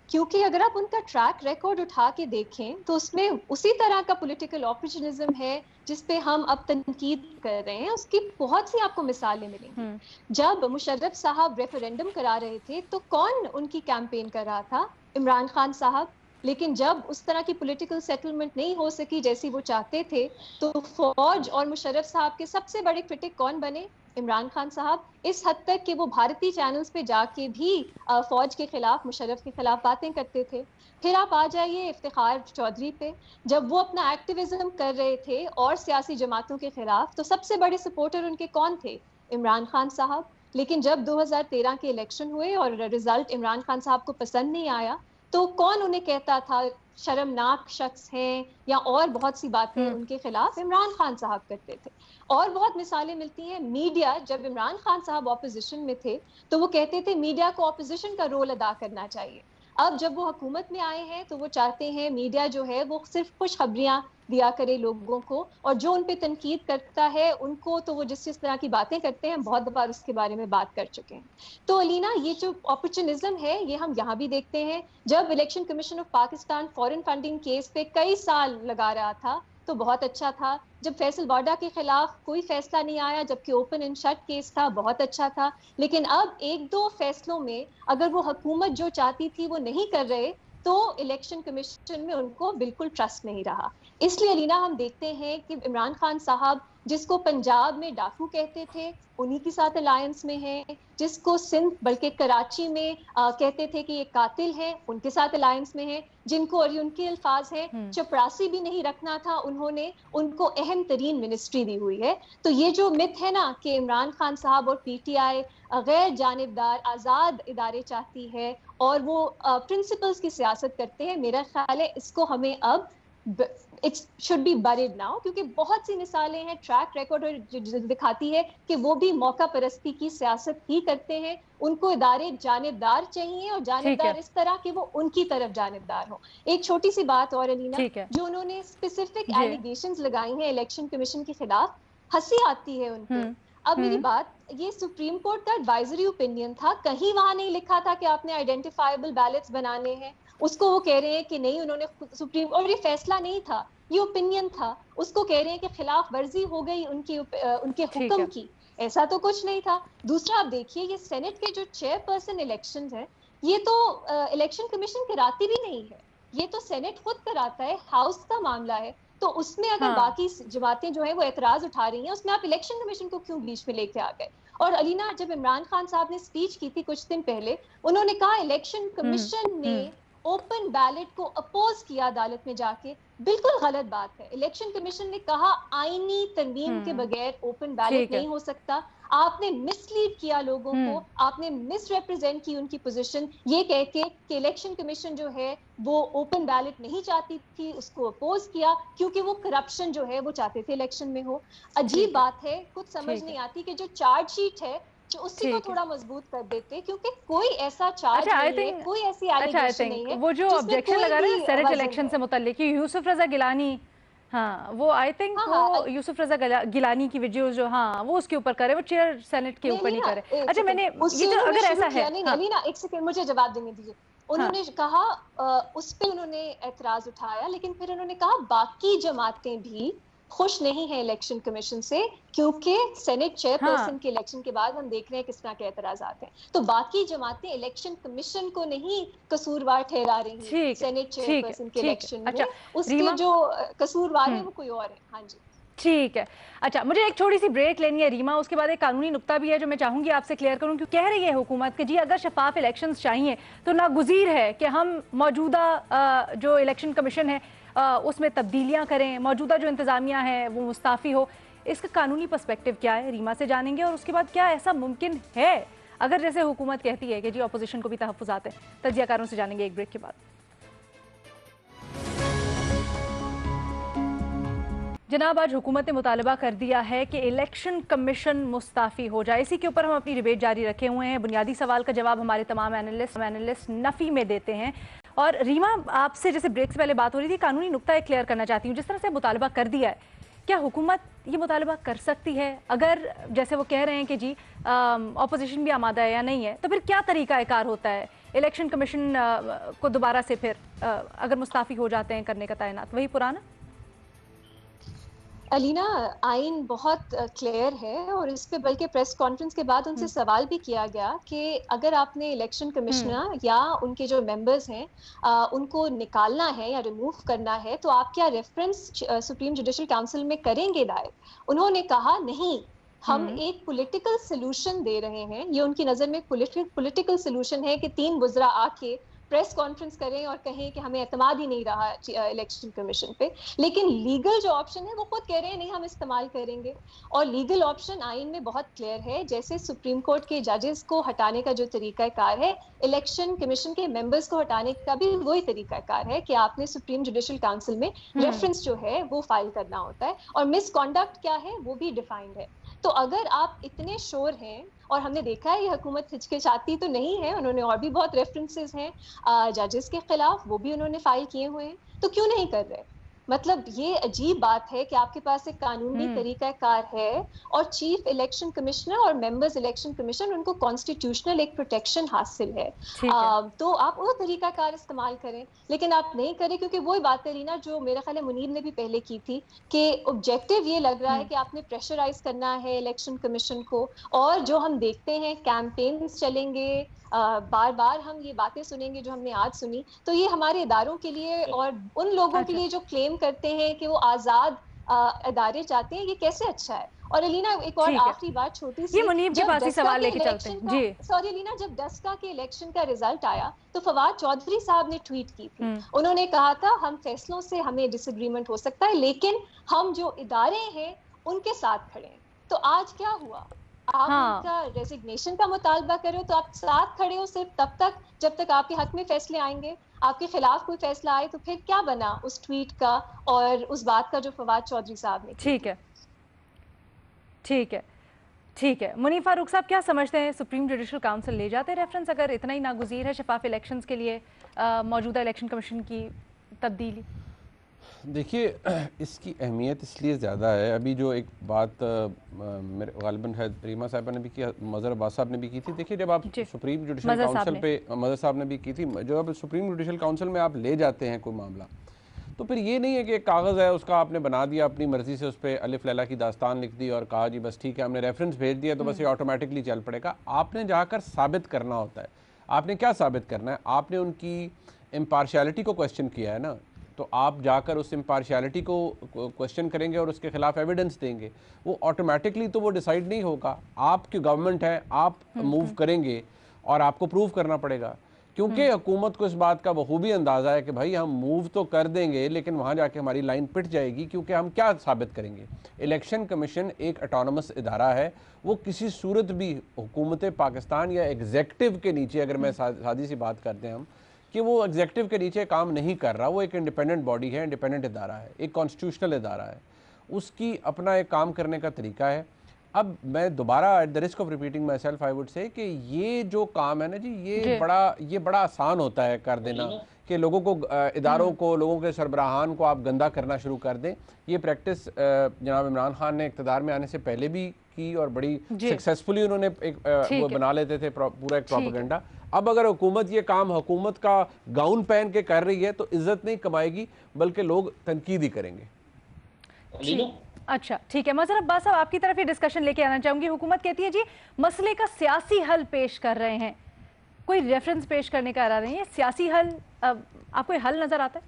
क्योंकि अगर आप उनका ट्रैक रिकॉर्ड उठा के देखें तो उसमें उसी तरह का पॉलिटिकल ऑपर्चुनिज्म है जिस पे हम अब तनकीद कर रहे हैं। उसकी बहुत सी आपको मिसालें मिलेंगी। जब मुशर्रफ साहब रेफरेंडम करा रहे थे तो कौन उनकी कैंपेन कर रहा था? इमरान खान साहब। लेकिन जब उस तरह की पॉलिटिकल सेटलमेंट नहीं हो सकी जैसी वो चाहते थे, तो फौज और मुशर्रफ साहब के सबसे बड़े क्रिटिक कौन बने? इमरान खान साहब। इस हद तक कि वो भारतीय चैनल्स पे जाके भी फौज के खिलाफ, मुशर्रफ के खिलाफ बातें करते थे। फिर आप आ जाइए इफ्तिखार चौधरी पे, जब वो अपना एक्टिविज्म कर रहे थे और सियासी जमातों के खिलाफ, तो सबसे बड़े सपोर्टर उनके कौन थे? इमरान खान साहब। लेकिन जब 2013 के इलेक्शन हुए और रिजल्ट इमरान खान साहब को पसंद नहीं आया, तो कौन उन्हें कहता था शर्मनाक शख्स हैं या और बहुत सी बातें उनके खिलाफ? इमरान खान साहब करते थे। और बहुत मिसालें मिलती हैं। मीडिया, जब इमरान खान साहब ऑपोजिशन में थे तो वो कहते थे मीडिया को ऑपोजिशन का रोल अदा करना चाहिए। अब जब वो हुकूमत में आए हैं तो वो चाहते हैं मीडिया जो है वो सिर्फ खुशखबरियां दिया करे लोगों को, और जो उन पे तनकीद करता है उनको तो वो जिस तरह की बातें करते हैं, बहुत बार उसके बारे में बात कर चुके हैं। तो अलीना, ये जो अपॉर्चुनिज्म है ये हम यहाँ भी देखते हैं। जब election commission of Pakistan foreign funding case पे कई साल लगा रहा था तो बहुत अच्छा था। जब फैसल वाडा के खिलाफ कोई फैसला नहीं आया, जबकि ओपन एंड शट केस था, बहुत अच्छा था। लेकिन अब एक दो फैसलों में अगर वो हुकूमत जो चाहती थी वो नहीं कर रहे, तो इलेक्शन कमीशन में उनको बिल्कुल ट्रस्ट नहीं रहा। इसलिए अलीना, हम देखते हैं कि इमरान खान साहब, जिसको पंजाब में डाकू कहते थे, उन्हीं के साथ अलायंस में हैं। जिसको सिंध बल्कि कराची में कहते थे कि ये कातिल हैं, उनके साथ अलायंस में हैं। जिनको, और उनके अल्फाज हैं, चपरासी भी नहीं रखना था उन्होंने, उनको अहम तरीन मिनिस्ट्री दी हुई है। तो ये जो मिथ है ना कि इमरान खान साहब और पीटीआई गैर जानिबदार आज़ाद इदारे चाहती है और वो प्रिंसिपल्स की सियासत करते हैं, मेरा ख्याल है इसको हमें अब it should be buried now, क्योंकि बहुत सी मिसालें हैं, ट्रैक रिकॉर्ड जो दिखाती है कि वो भी मौका परस्ती की सियासत ही करते हैं। उनको इदारे जानिबदार चाहिए, और जानिबदार इस तरह कि वो उनकी तरफ जानिबदार हो। एक छोटी सी बात और अलीना, जो उन्होंने स्पेसिफिक एलिगेशंस लगाई हैं इलेक्शन कमीशन के खिलाफ, हंसी आती है उन पे। अब मेरी बात, ये सुप्रीम कोर्ट का एडवाइजरी ओपिनियन था, कहीं वहां नहीं लिखा था कि आपने आइडेंटिफाइबल बैलेट्स बनाने हैं। उसको वो कह रहे हैं कि नहीं, उन्होंने सुप्रीम, और ये फैसला नहीं था, ये ओपिनियन था। उसको कह रहे हैं कि खिलाफ वर्जी हो गई उनके हुक्म की। ऐसा तो कुछ नहीं था। दूसरा, आप देखिए ये सेनेट के जो चेयरपर्सन इलेक्शन है, ये तो इलेक्शन कमीशन कराती भी नहीं है, ये तो सेनेट खुद कराता है, हाउस का मामला है। तो उसमें अगर बाकी जमातें जो है वो एतराज उठा रही हैं, उसमें आप इलेक्शन कमीशन को क्यों बीच में लेके आ गए? और अलीना, जब इमरान खान साहब ने स्पीच की थी कुछ दिन पहले, उन्होंने कहा इलेक्शन कमीशन ने ओपन बैलेट को अपोज किया अदालत में जाके। बिल्कुल गलत बात है। इलेक्शन कमीशन ने कहा आईनी तरमीम के बगैर ओपन बैलेट नहीं हो सकता। आपने मिसलीड किया लोगों को, आपने मिसरिप्रेजेंट की उनकी पोजीशन, ये कह के कि इलेक्शन कमीशन जो है वो ओपन बैलेट नहीं चाहती थी, उसको अपोज किया क्योंकि वो करप्शन जो है वो चाहते थे इलेक्शन में हो। अजीब बात है, कुछ समझ नहीं आती कि जो चार्जशीट है जो उसी को थोड़ा मजबूत कर देते, क्योंकि कोई ऐसा चार्ज नहीं है, कोई ऐसी एलिगेशन नहीं है। वो जो ऑब्जेक्शन लगा रहे हैं सेनेट इलेक्शन से मुताल्लिक, यूसुफ रजा गिलानी, हाँ वो आई थिंक वो यूसुफ रजा गिलानी की वीडियोस जो, हाँ वो उसके ऊपर करे, वो चेयर सेनेट के ऊपर नहीं करे। अच्छा, मैंने ये जो अगर ऐसा है, अलीना एक सेकंड मुझे जवाब देने दीजिए। उन्होंने कहा उस पे उन्होंने एतराज उठाया, लेकिन फिर उन्होंने कहा बाकी जमातें भी खुश नहीं है इलेक्शन कमीशन से, क्योंकि सेनेट चेयरपर्सन के इलेक्शन के बाद हम देख रहे हैं किस तरह के एतराज़ात हैं। तो बाकी जमातें इलेक्शन कमीशन को नहीं कसूरवार ठहरा रही सेनेट चेयरपर्सन के इलेक्शन में, उसके जो कसूरवार है वो कोई और है। हाँ जी, ठीक है। अच्छा, मुझे एक छोटी सी ब्रेक लेनी है रीमा, उसके बाद एक कानूनी नुक्ता भी है जो मैं चाहूंगी आपसे क्लियर करूं। क्यों कह रही है हुकूमत कि जी अगर शफाफ इलेक्शंस चाहिए तो नागुज़ीर है कि हम मौजूदा जो इलेक्शन कमीशन है उसमें तब्दीलियां करें, मौजूदा जो इंतज़ामिया है वो मुस्ताफ़ी हो। इसका कानूनी पर्सपेक्टिव क्या है, रीमा से जानेंगे। और उसके बाद क्या ऐसा मुमकिन है अगर जैसे हुकूमत कहती है कि जी अपोजिशन को भी तहफ़्फ़ुज़ात हैं? तज्ज़ियाकारों से जानेंगे एक ब्रेक के बाद। जनाब, आज हुकूमत ने मुतालबा कर दिया है कि इलेक्शन कमीशन मुस्ताफ़ी हो जाए। इसी के ऊपर हम अपनी डिबेट जारी रखे हुए हैं। बुनियादी सवाल का जवाब हमारे तमाम एनालिस्ट नफ़ी में देते हैं। और रीमा, आपसे जैसे ब्रेक से पहले बात हो रही थी, कानूनी नुक्ता एक क्लियर करना चाहती हूँ। जिस तरह से मुतालबा कर दिया है, क्या हुकूमत ये मुतालबा कर सकती है? अगर जैसे वो कह रहे हैं कि जी ऑपोजिशन भी आमादा है या नहीं है, तो फिर क्या तरीका कार होता है इलेक्शन कमीशन को दोबारा से फिर अगर मुस्ताफ़ी हो जाते हैं करने का तैनात, वही पुराना? अलीना, आइन बहुत क्लियर है और इस पे बल्कि प्रेस कॉन्फ्रेंस के बाद उनसे सवाल भी किया गया कि अगर आपने इलेक्शन कमिश्नर या उनके जो मेंबर्स हैं उनको निकालना है या रिमूव करना है, तो आप क्या रेफरेंस सुप्रीम जुडिशल काउंसिल में करेंगे दायर? उन्होंने कहा नहीं, हम एक पॉलिटिकल सोल्यूशन दे रहे हैं। ये उनकी नज़र में पॉलिटिकल सोल्यूशन है कि 3 बुज़रा आके प्रेस कॉन्फ्रेंस करें और कहें कि हमें एतमाद ही नहीं रहा इलेक्शन कमीशन पे। लेकिन लीगल जो ऑप्शन है वो खुद कह रहे हैं नहीं, हम इस्तेमाल करेंगे। और लीगल ऑप्शन आइन में बहुत क्लियर है। जैसे सुप्रीम कोर्ट के जजेस को हटाने का जो तरीकाकार है, इलेक्शन कमीशन के मेंबर्स को हटाने का भी वही तरीकाकार है कि आपने सुप्रीम जुडिशल काउंसिल में रेफरेंस जो है वो फाइल करना होता है, और मिसकॉन्डक्ट क्या है वो भी डिफाइंड है। तो अगर आप इतने श्योर हैं, और हमने देखा है ये हुकूमत हिचकिचाती तो नहीं है, उन्होंने और भी बहुत रेफरेंसेस हैं जजेस के खिलाफ, वो भी उन्होंने फाइल किए हुए हैं, तो क्यों नहीं कर रहे? मतलब ये अजीब बात है कि आपके पास एक कानूनी तरीकाकार है और चीफ इलेक्शन कमिश्नर और मेंबर्स इलेक्शन कमीशन, उनको कॉन्स्टिट्यूशनल एक प्रोटेक्शन हासिल है। तो आप वो तरीकाकार इस्तेमाल करें, लेकिन आप नहीं करें, क्योंकि वही बात है लीना जो मेरा ख्याल है मुनीर ने भी पहले की थी कि ऑब्जेक्टिव ये लग रहा है कि आपने प्रेशराइज करना है इलेक्शन कमीशन को। और जो हम देखते हैं कैंपेन्स चलेंगे, बार बार हम ये बातें सुनेंगे जो हमने आज सुनी, तो ये हमारे इदारों के लिए और उन लोगों के लिए जो क्लेम करते हैं कि वो आजाद इदारे चाहते हैं, ये कैसे अच्छा है? और अलीना, एक और आखिरी बात छोटी सी, ये मुनीब के पास ही सवाल लेके चलते हैं जी। सॉरी अलीना, जब डस्का के इलेक्शन का रिजल्ट आया तो फवाद चौधरी साहब ने ट्वीट की थी। उन्होंने कहा था हम फैसलों से हमें डिसएग्रीमेंट हो सकता है, लेकिन हम जो इदारे हैं उनके साथ खड़े हैं। तो आज क्या हुआ? आप उनका रेजिग्नेशन का मुतालबा करो तो आप साथ खड़े हो सिर्फ तब तक जब तक आपके हक में फैसले आएंगे। आपके खिलाफ कोई फैसला आए तो फिर क्या बना उस ट्वीट का और उस बात का जो फवाद चौधरी साहब ने? ठीक है, ठीक है, ठीक है। मुनीर फारूक साहब, क्या समझते हैं सुप्रीम जुडिशल काउंसिल ले जाते रेफरेंस अगर इतना ही नागुज़ीर है शफाफ इलेक्शंस के लिए मौजूदा इलेक्शन कमीशन की तब्दीली? देखिए, इसकी अहमियत इसलिए ज़्यादा है। अभी जो एक बात मेरे गालिबन है रीमा साहबा ने भी की, मज़हर अब्बास साहब ने भी की थी। देखिए, जब आप सुप्रीम जुडिशल काउंसिल पे, मज़हर साहब ने भी की थी, जो अब सुप्रीम जुडिशल काउंसिल में आप ले जाते हैं कोई मामला, तो फिर ये नहीं है कि एक कागज़ है उसका आपने बना दिया अपनी मर्ज़ी से, उस पर अलिफ लैला की दास्तान लिख दी और कहा जी बस ठीक है हमने रेफरेंस भेज दिया तो बस ये ऑटोमेटिकली चल पड़ेगा। आपने जाकर साबित करना होता है। आपने क्या साबित करना है? आपने उनकी इम्पार्शियलिटी को क्वेश्चन किया है ना, तो आप जाकर उस इम्पार्शियलिटी को क्वेश्चन करेंगे और उसके खिलाफ एविडेंस देंगे। वो ऑटोमेटिकली तो वो डिसाइड नहीं होगा। आपकी गवर्नमेंट है, आप मूव करेंगे और आपको प्रूव करना पड़ेगा, क्योंकि हुकूमत को इस बात का बखूबी अंदाज़ा है कि भाई हम मूव तो कर देंगे लेकिन वहाँ जाके हमारी लाइन पिट जाएगी, क्योंकि हम क्या साबित करेंगे? इलेक्शन कमीशन एक ऑटोनमस इदारा है, वो किसी सूरत भी हुकूमत पाकिस्तान या एग्जेक्टिव के नीचे, अगर मैं सादी सी बात करते हैं हम कि वो एग्जेक्टिव के नीचे काम नहीं कर रहा, वो एक इंडिपेंडेंट बॉडी है, इंडिपेंडेंट इदारा है, एक कॉन्स्टिट्यूशनल इदारा है, उसकी अपना एक काम करने का तरीका है। अब मैं दोबारा at the risk of repeating my self I would say कि ये जो काम है ना जी, ये बड़ा आसान होता है कर देना कि लोगों को, इदारों को, लोगों के सरबराहान को आप गंदा करना शुरू कर दें। ये प्रैक्टिस जनाब इमरान खान ने इक़्तिदार में आने से पहले भी की और बड़ी सक्सेसफुली उन्होंने एक वो बना लेते थे पूरा एक प्रोपेगेंडा। अब अगर हुकूमत ये काम हुकूमत का गाउन पहन के कर रही है तो इज्जत नहीं कमाएगी बल्कि लोग तनकीद ही करेंगे। अच्छा, ठीक है। मज़हर अब्बास साहब, आपकी तरफ ये डिस्कशन लेके आना चाहूंगी। हुकूमत कहती है जी मसले का सियासी हल पेश कर रहे हैं, कोई रेफरेंस पेश करने का इरादा नहीं है, सियासी हल, आपको हल नजर आता है?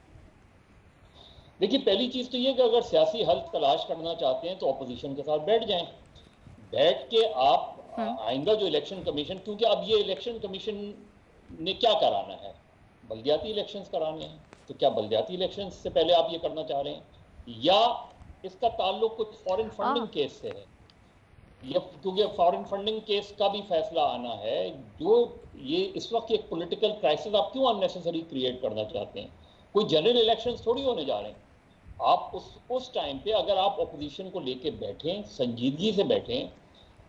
देखिए, पहली चीज तो ये कि अगर सियासी हल तलाश करना चाहते हैं तो अपोजिशन के साथ बैठ जाएं, बैठ के आप आइंदा जो इलेक्शन कमीशन, क्योंकि अब ये इलेक्शन कमीशन ने क्या कराना है, बल्दियाती इलेक्शंस कराने हैं, तो क्या बल्दियाती इलेक्शंस से पहले आप ये करना चाह रहे हैं या इसका ताल्लुक कुछ फॉरेन फंडिंग केस से है? ये क्योंकि फॉरेन फंडिंग केस का भी फैसला आना है, जो ये इस वक्त एक पॉलिटिकल क्राइसिस आप क्यों अननेसेसरी क्रिएट करना चाहते हैं? कोई जनरल इलेक्शंस थोड़ी होने जा रहे हैं। आप उस टाइम पे अगर आप अपोजिशन को लेके बैठें, संजीदगी से बैठें,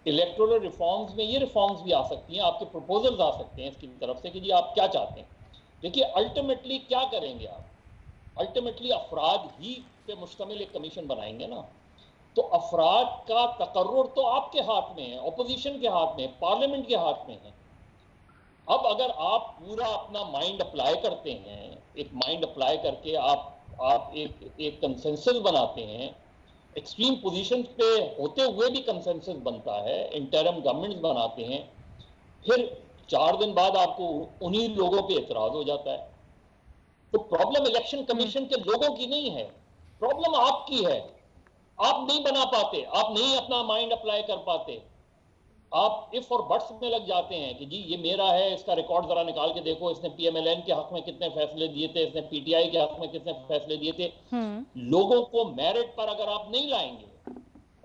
इलेक्टोरल रिफॉर्म्स में ये रिफॉर्म्स भी आ सकती हैं, आपके प्रपोजल्स आ सकते हैं इसकी तरफ से कि जी आप क्या चाहते हैं। देखिए अल्टीमेटली क्या करेंगे आप? अल्टीमेटली अफराद ही पे मुश्तमिल एक कमीशन बनाएंगे ना, तो अफराद का तकर्रुर तो आपके हाथ में है, ऑपोजिशन के हाथ में, पार्लियामेंट के हाथ में है। अब अगर आप पूरा अपना माइंड अप्लाई करते हैं, एक माइंड अप्लाई करके आप एक कंसेंसस बनाते हैं, एक्सट्रीम पोजीशन पे होते हुए भी कंसेंसस बनता है, इंटरिम गवर्नमेंट्स बनाते हैं, फिर 4 दिन बाद आपको उन्हीं लोगों पे एतराज हो जाता है। तो प्रॉब्लम इलेक्शन कमीशन के लोगों की नहीं है, प्रॉब्लम आपकी है। आप नहीं बना पाते, आप नहीं अपना माइंड अप्लाई कर पाते, आप इफ और बट्स में लग जाते हैं कि जी ये मेरा है, इसका रिकॉर्ड जरा निकाल के देखो, इसने पीएमएलएन के हक में कितने फैसले दिए थे, इसने पीटीआई के हक में कितने फैसले दिए थे। लोगों को मेरिट पर अगर आप नहीं लाएंगे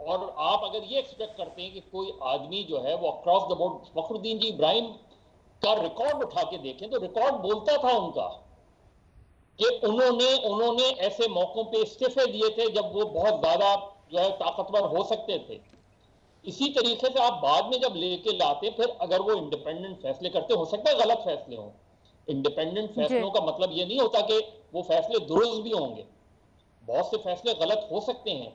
और आप अगर ये एक्सपेक्ट करते हैं कि कोई आदमी जो है वो अक्रॉस द बोर्ड, फखरुद्दीन जी इब्राहिम का रिकॉर्ड उठा के देखें तो रिकॉर्ड बोलता था उनका कि उन्होंने ऐसे मौकों पे इस्तीफे दिए थे जब वो बहुत ज्यादा जो है ताकतवर हो सकते थे। इसी तरीके से आप बाद में जब लेके लाते, फिर अगर वो इंडिपेंडेंट फैसले करते, हो सकता है गलत फैसले हों, इंडिपेंडेंट फैसलों का मतलब ये नहीं होता कि वो फैसले दुरुस्त भी होंगे, बहुत से फैसले गलत हो सकते हैं,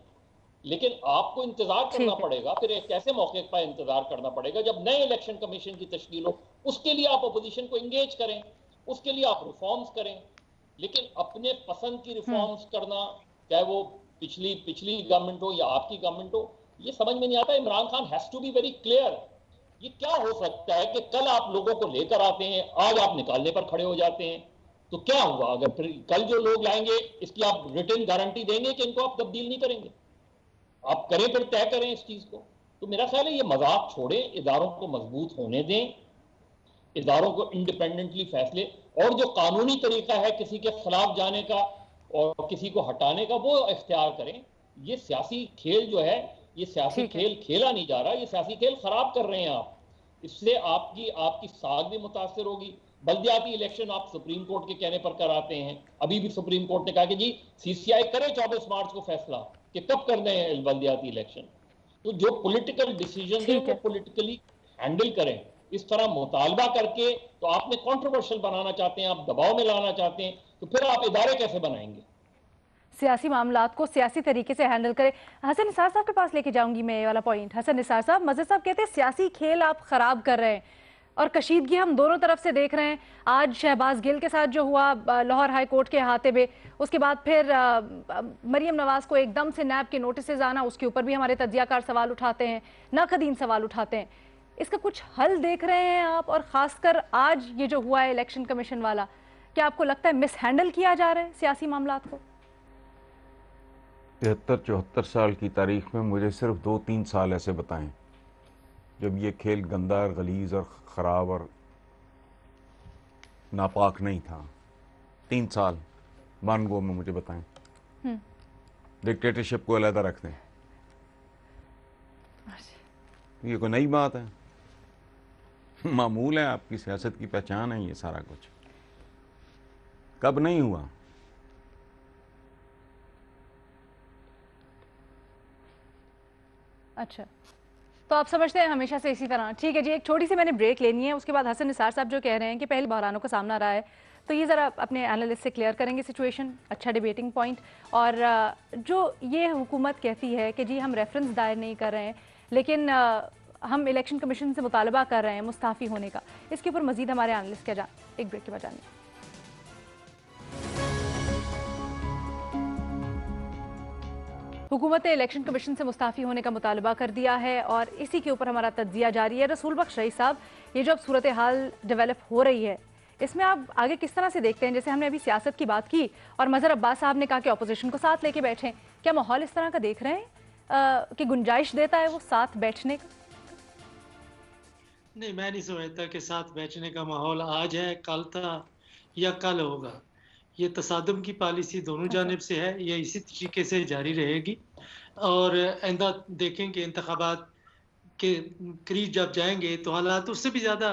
लेकिन आपको इंतजार करना पड़ेगा। फिर एक ऐसे मौके पर इंतजार करना पड़ेगा जब नए इलेक्शन कमीशन की तश्कील हो, उसके लिए आप अपोजिशन को इंगेज करें, उसके लिए आप रिफॉर्म्स करें। लेकिन अपने पसंद की रिफॉर्म्स करना, चाहे वो पिछली गवर्नमेंट हो या आपकी गवर्नमेंट हो, ये समझ में नहीं आता। Imran Khan has to be very clear. ये क्या हो सकता है कि कल आप लोगों को लेकर आते हैं, आज आप निकालने पर खड़े हो जाते हैं, तो क्या हुआ? अगर फिर कल जो लोग लाएंगे इसकी आप रिटर्न गारंटी देंगे कि इनको आप तब्दील नहीं करेंगे? आप करें, फिर तय करें इस चीज को। तो मेरा ख्याल है ये मजाक छोड़ें, इदारों को मजबूत होने दें, इदारों को इंडिपेंडेंटली फैसले, और जो कानूनी तरीका है किसी के खिलाफ जाने का और किसी को हटाने का, वो इख्तियार करें। ये सियासी खेल जो है, ये सियासी खेल खेला नहीं जा रहा, ये सियासी खेल खराब कर रहे हैं आप। इससे आपकी साख भी मुतासर होगी। बल्दियाती इलेक्शन आप सुप्रीम कोर्ट के कहने पर कराते हैं, अभी भी सुप्रीम कोर्ट ने कहा कि जी सीसीआई करे 24 मार्च को फैसला कि कब करने हैं बल्दियाती इलेक्शन। तो जो पॉलिटिकल डिसीजन है वो पॉलिटिकली हैंडल करें। इस तरह मुतालबा करके तो आपने कंट्रोवर्शियल बनाना चाहते हैं, आप दबाव में लाना चाहते हैं, तो फिर आप इदारे कैसे बनाएंगे? सियासी मामलात को सियासी तरीके से हैंडल करें। हसन निसार साहब के पास लेके जाऊंगी मैं ये वाला पॉइंट। हसन निसार साहब, मज़हर साहब कहते हैं सियासी खेल आप खराब कर रहे हैं और कशीदगी हम दोनों तरफ से देख रहे हैं। आज शहबाज गिल के साथ जो हुआ लाहौर हाई कोर्ट के अहाते में, उसके बाद फिर मरियम नवाज को एकदम से नैब के नोटिस आना, उसके ऊपर भी हमारे तज्जियाकार सवाल उठाते हैं, नाकदीन सवाल उठाते हैं। इसका कुछ हल देख रहे हैं आप? और खासकर आज ये जो हुआ है इलेक्शन कमीशन वाला, क्या आपको लगता है मिस हैंडल किया जा रहा है सियासी मामलात को? 73-74 साल की तारीख में मुझे सिर्फ 2-3 साल ऐसे बताएं जब ये खेल गंदा और गलीज और ख़राब और नापाक नहीं था। 3 साल वन गो में मुझे बताएं। डिक्टेटरशिप को अलहदा रख दें, ये कोई नई बात है? मामूल है, आपकी सियासत की पहचान है ये सारा कुछ। कब नहीं हुआ? अच्छा, तो आप समझते हैं हमेशा से इसी तरह? ठीक है जी, एक छोटी सी मैंने ब्रेक लेनी है, उसके बाद हसन निसार साहब जो कह रहे हैं कि पहले बहरानों का सामना रहा है, तो ये ज़रा अपने एनालिस्ट से क्लियर करेंगे सिचुएशन। अच्छा डिबेटिंग पॉइंट। और जो ये हुकूमत कहती है कि जी हम रेफरेंस दायर नहीं कर रहे हैं, लेकिन हम इलेक्शन कमीशन से मुतालबा कर रहे हैं मुस्ताफ़ी होने का, इसके ऊपर मजीद हमारे एनालिस्ट क्या जान। एक ब्रेक के बाद जानिए। हुकूमत ने इलेक्शन कमीशन से मुस्ताफ़ी होने का मुतालबा कर दिया है और इसी के ऊपर हमारा तज्जिया जारी है। रसूल बख्श रईस साहब, ये जो अब सूरत हाल डेवलप हो रही है, इसमें आप आगे किस तरह से देखते हैं? जैसे हमने अभी सियासत की बात की और मज़हर अब्बास साहब ने कहा कि अपोजिशन को साथ लेके बैठे, क्या माहौल इस तरह का देख रहे हैं कि गुंजाइश देता है वो साथ बैठने का? नहीं, मैं नहीं समझता कि साथ बैठने का माहौल आज है, कल था या कल होगा। ये तसादम की पॉलिसी दोनों जानिब से है, ये इसी तरीके से जारी रहेगी। और आइंदा देखें कि इंतखाबात के करीब जब जाएंगे तो हालात उससे भी ज़्यादा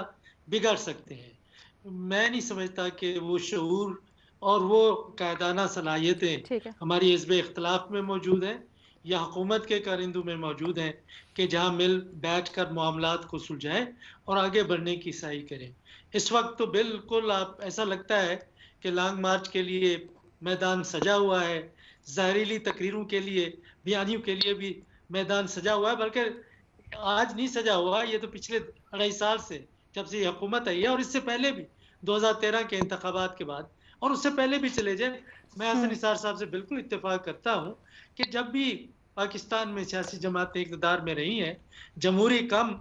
बिगड़ सकते हैं। मैं नहीं समझता कि वो शऊर और वो कायदाना सलाहियतें हमारी हिज़्ब इख्तिलाफ में मौजूद हैं। या हुकूमत के कारिंदों में मौजूद हैं कि जहां मिल बैठकर मामलात को सुलझाएं और आगे बढ़ने की सही करें। इस वक्त तो बिल्कुल आप ऐसा लगता है कि लॉन्ग मार्च के लिए मैदान सजा हुआ है, जहरीली तकरीरों के लिए, बयानियों के लिए भी मैदान सजा हुआ है। बल्कि आज नहीं सजा हुआ, ये तो पिछले 2.5 साल से, जब से ये हुकूमत आई है, और इससे पहले भी 2013 के इंतखाबात के बाद, और उससे पहले भी चले जाए। मैं हसन निसार साहब से बिल्कुल इत्तेफाक करता हूँ कि जब भी पाकिस्तान में सियासी जमातें इक़्तिदार में रही हैं, जमहूरी कम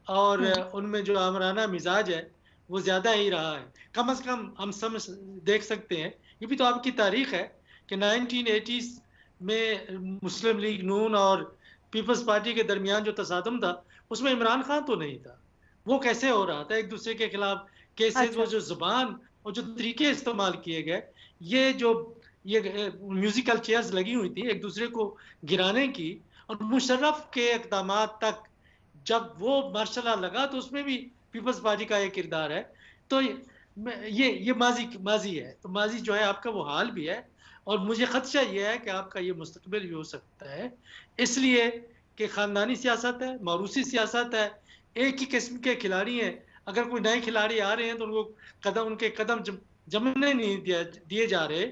और उनमें जो आमराना मिजाज है वो ज़्यादा ही रहा है। कम से कम हम समझ देख सकते हैं, ये भी तो आपकी तारीख है कि 1980s में मुस्लिम लीग नून और पीपल्स पार्टी के दरमियान जो तसादम था, उसमें इमरान खान तो नहीं था। वो कैसे हो रहा था? एक दूसरे के खिलाफ केसेस, वो जो जुबान और जो तरीके इस्तेमाल किए गए, ये जो ये म्यूजिकल चेयर्स लगी हुई थी एक दूसरे को गिराने की, और मुशर्रफ के इक़दाम तक जब वो मार्शल लगा तो उसमें भी पीपल्स पार्टी का एक किरदार है। तो ये माजी है, तो माजी जो है आपका वो हाल भी है, और मुझे खदशा ये है कि आपका ये मुस्तकबिल भी हो सकता है, इसलिए कि ख़ानदानी सियासत है, मौरूसी सियासत है, एक ही किस्म के खिलाड़ी हैं। अगर कोई नए खिलाड़ी आ रहे हैं तो उनके कदम जमने नहीं दिए जा रहे,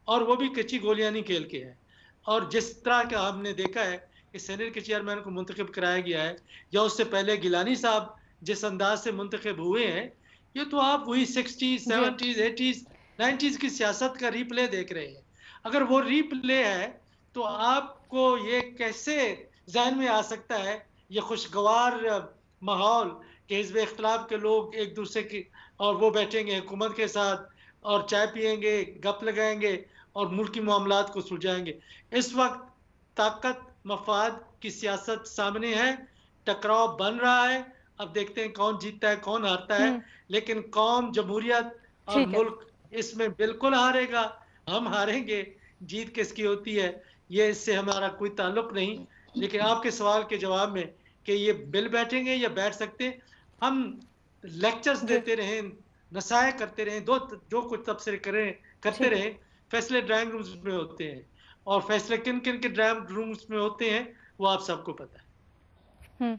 और वो भी कच्ची गोलियां नहीं खेल के हैं। और जिस तरह का हमने देखा है कि सेनेट के चेयरमैन को मुंतखब कराया गया है, या उससे पहले गिलानी साहब जिस अंदाज से मुंतखब हुए हैं, ये तो आप वही 60s, 70s, 80s, 90s की सियासत का रिप्ले देख रहे हैं। अगर वो रिप्ले है तो आपको ये कैसे जहन में आ सकता है ये खुशगवार माहौल कि हिज़्ब इख्तिलाफ के लोग एक दूसरे की, और वो बैठेंगे हुकूमत के साथ और चाय पियेंगे, गप लगाएंगे और मुल्की मामलात को सुलझाएंगे। इस वक्त ताकत मफाद की सियासत सामने है, टकराव बन रहा है। अब देखते हैं कौन जीतता है, कौन हारता है, लेकिन कौम, जमहूरियत और मुल्क इसमें बिल्कुल हारेगा। हम हारेंगे, जीत किसकी होती है ये इससे हमारा कोई ताल्लुक नहीं। लेकिन आपके सवाल के जवाब में कि ये बिल बैठेंगे या बैठ सकते, हम लेक्चर्स देते रहें, नसाए करते रहें, जो कुछ तबसरे करते रहें, फैसले ड्राइंग रूम्स में होते हैं, और फैसले किन किन के ड्राइंग रूम्स में होते हैं वो आप सबको पता है।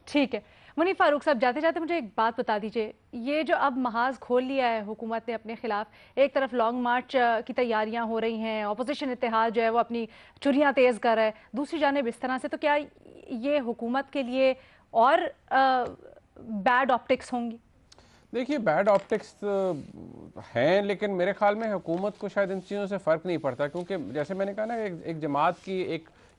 ठीक है मुनीफ फारूक साहब, जाते जाते मुझे एक बात बता दीजिए, ये जो अब महाज खोल लिया है हुकूमत ने अपने खिलाफ, एक तरफ लॉन्ग मार्च की तैयारियां हो रही हैं, अपोजिशन इत्तेहाद जो है वो अपनी चुरियां तेज़ कर रहा है, दूसरी जानिब इस तरह से, तो क्या ये हुकूमत के लिए और बैड ऑप्टिक्स होंगी? देखिए, बैड ऑप्टिक्स हैं, लेकिन मेरे ख्याल में हुकूमत को शायद इन चीज़ों से फ़र्क नहीं पड़ता, क्योंकि जैसे मैंने कहा ना, एक जमात की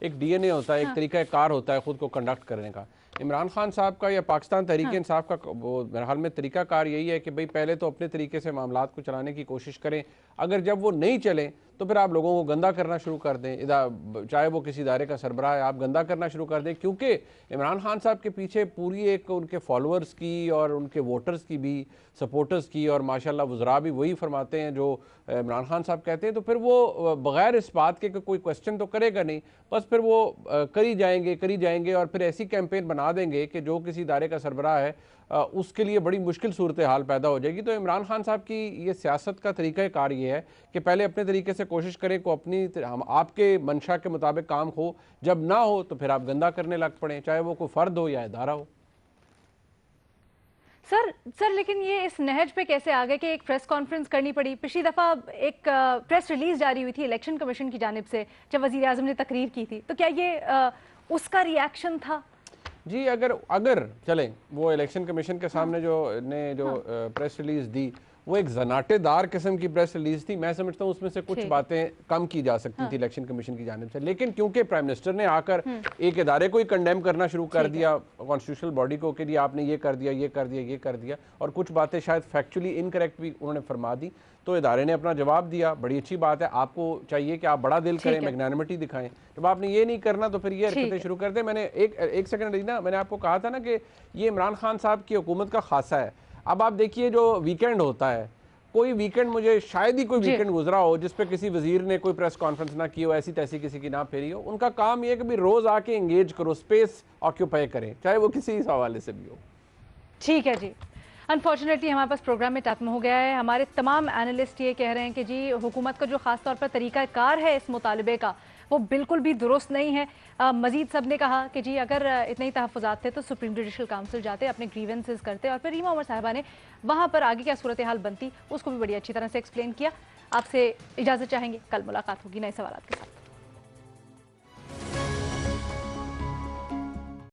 एक डीएनए होता है, एक तरीका कार होता है ख़ुद को कंडक्ट करने का। इमरान खान साहब का या पाकिस्तान तहरीक इंसाफ का वो मेरे ख्याल में तरीका कार यही है कि भाई पहले तो अपने तरीके से मामलात को चलाने की कोशिश करें, अगर जब वो नहीं चलें तो फिर आप लोगों को गंदा करना शुरू कर दें, चाहे वो किसी इदारे का सरबराह है, आप गंदा करना शुरू कर दें, क्योंकि इमरान खान साहब के पीछे पूरी एक उनके फॉलोअर्स की और उनके वोटर्स की भी, सपोर्टर्स की, और माशाल्लाह वज़रा भी वही फरमाते हैं जो इमरान खान साहब कहते हैं। तो फिर वो बग़ैर इस बात के कोई क्वेश्चन तो करेगा नहीं, बस फिर वो करी जाएंगे और फिर ऐसी कैंपेन बना देंगे कि जो किसी इदारे का सरबराह है उसके लिए बड़ी मुश्किल सूरत हाल पैदा हो जाएगी। तो इमरान खान साहब की ये सियासत का तरीक़ा कार ये है कि पहले अपने तरीके से कोशिश करें को हम आपके मंशा के मुताबिक काम हो, जब ना हो तो फिर आप गंदा करने लग पड़ें, चाहे वो कोई फ़र्द हो या इदारा हो। सर लेकिन ये इस नहज पे कैसे आ गए कि एक प्रेस कॉन्फ्रेंस करनी पड़ी? पिछली दफ़ा एक प्रेस रिलीज जारी हुई थी इलेक्शन कमीशन की जानिब से जब वज़ीर आज़म ने तकरीर की थी, तो क्या ये उसका रिएक्शन था? जी, अगर चलें, वो इलेक्शन कमीशन के सामने जो प्रेस रिलीज़ दी वो एक जनाटेदार किस्म की प्रेस रिलीज थी। मैं समझता हूँ उसमें से कुछ बातें कम की जा सकती थी इलेक्शन कमीशन की जानिब से, लेकिन क्योंकि प्राइम मिनिस्टर ने आकर एक इदारे को ही कंडेम करना शुरू कर दिया, कॉन्स्टिट्यूशनल बॉडी को, कि जी आपने ये कर दिया, और कुछ बातें शायद फैक्चुअली इनकरेक्ट भी उन्होंने फरमा दी, तो इदारे ने अपना जवाब दिया। बड़ी अच्छी बात है, आपको चाहिए कि आप बड़ा दिल करें, मैग्नानिमिटी दिखाएं। जब आपने ये नहीं करना तो फिर ये हरकतें शुरू कर दें। मैंने एक सेकंड रीना, मैंने आपको कहा था ना कि ये इमरान खान साहब की हुकूमत का खासा है। अब आप देखिए, जो वीकेंड होता है, कोई वीकेंड, मुझे शायद ही कोई वीकेंड गुजरा हो जिस पे किसी वजीर ने कोई प्रेस कॉन्फ्रेंस ना की हो, ऐसी तैसी किसी की ना फेरी हो। उनका काम ये है कि भी रोज आके एंगेज करो, स्पेस ऑक्यूपाई करें, चाहे वो किसी हवाले से भी हो। ठीक है जी, अनफॉर्चुनेटली हमारे पास प्रोग्राम में टाइम हो गया है। हमारे तमाम एनालिस्ट ये कह रहे हैं कि जी हुकूमत का जो खास तौर पर तरीका कार है इस मुतालबे का, वो बिल्कुल भी दुरुस्त नहीं है। मजीद सब ने कहा कि जी अगर इतने ही तहफ़्फ़ुज़ात थे तो सुप्रीम जुडिशल काउंसिल जाते, अपने ग्रीवेंसेस करते, और फिर रीमा उमर साहिबा ने वहाँ पर आगे क्या सूरत हाल बनती उसको भी बड़ी अच्छी तरह से एक्सप्लेन किया। आपसे इजाज़त चाहेंगे, कल मुलाकात होगी नए सवालात के साथ।